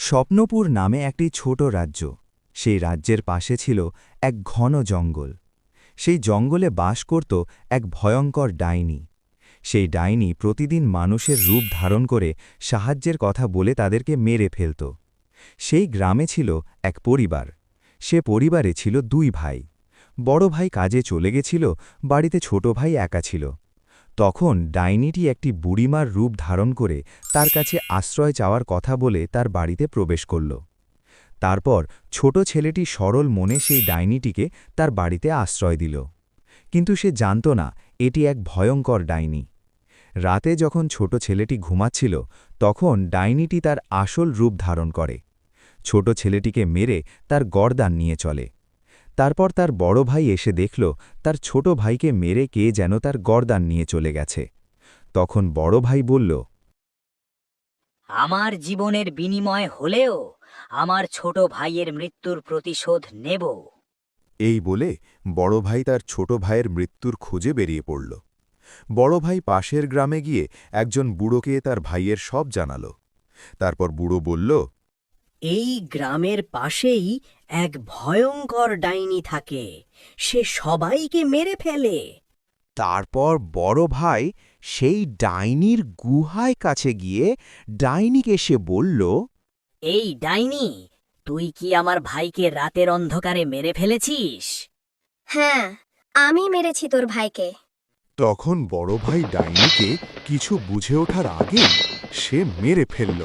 স্বপ্নপুর নামে একটি ছোট রাজ্য। সেই রাজ্যের পাশে ছিল এক ঘন জঙ্গল। সেই জঙ্গলে বাস করত এক ভয়ঙ্কর ডাইনি। সেই ডাইনি প্রতিদিন মানুষের রূপ ধারণ করে সাহায্যের কথা বলে তাদেরকে মেরে ফেলত। সেই গ্রামে ছিল এক পরিবার। সে পরিবারে ছিল দুই ভাই। বড় ভাই কাজে চলে গেছিল, বাড়িতে ছোট ভাই একা ছিল। তখন ডাইনিটি একটি বুড়িমার রূপ ধারণ করে তার কাছে আশ্রয় চাওয়ার কথা বলে তার বাড়িতে প্রবেশ করল। তারপর ছোট ছেলেটি সরল মনে সেই ডাইনিটিকে তার বাড়িতে আশ্রয় দিল। কিন্তু সে জানত না এটি এক ভয়ঙ্কর ডাইনি। রাতে যখন ছোট ছেলেটি ঘুমাচ্ছিল, তখন ডাইনিটি তার আসল রূপ ধারণ করে। ছোট ছেলেটিকে মেরে তার গর্দান নিয়ে চলে। তারপর তার বড় ভাই এসে দেখল তার ছোট ভাইকে মেরে কে যেন তার গর্দান নিয়ে চলে গেছে। তখন বড় ভাই বলল, আমার জীবনের বিনিময় হলেও আমার ছোট ভাইয়ের মৃত্যুর প্রতিশোধ নেব। এই বলে বড় ভাই তার ছোট ভাইয়ের মৃত্যুর খোঁজে বেরিয়ে পড়ল। বড় ভাই পাশের গ্রামে গিয়ে একজন বুড়োকে তার ভাইয়ের সব জানাল। তারপর বুড়ো বলল, এই গ্রামের পাশেই এক ভয়ঙ্কর ডাইনি থাকে, সে সবাইকে মেরে ফেলে। তারপর বড় ভাই সেই ডাইনির গুহায় কাছে গিয়ে ডাইনিকে সে বলল, এই ডাইনি, তুই কি আমার ভাইকে রাতের অন্ধকারে মেরে ফেলেছিস? হ্যাঁ, আমি মেরেছি তোর ভাইকে। তখন বড় ভাই ডাইনিকে কিছু বুঝে ওঠার আগেই সে মেরে ফেলল।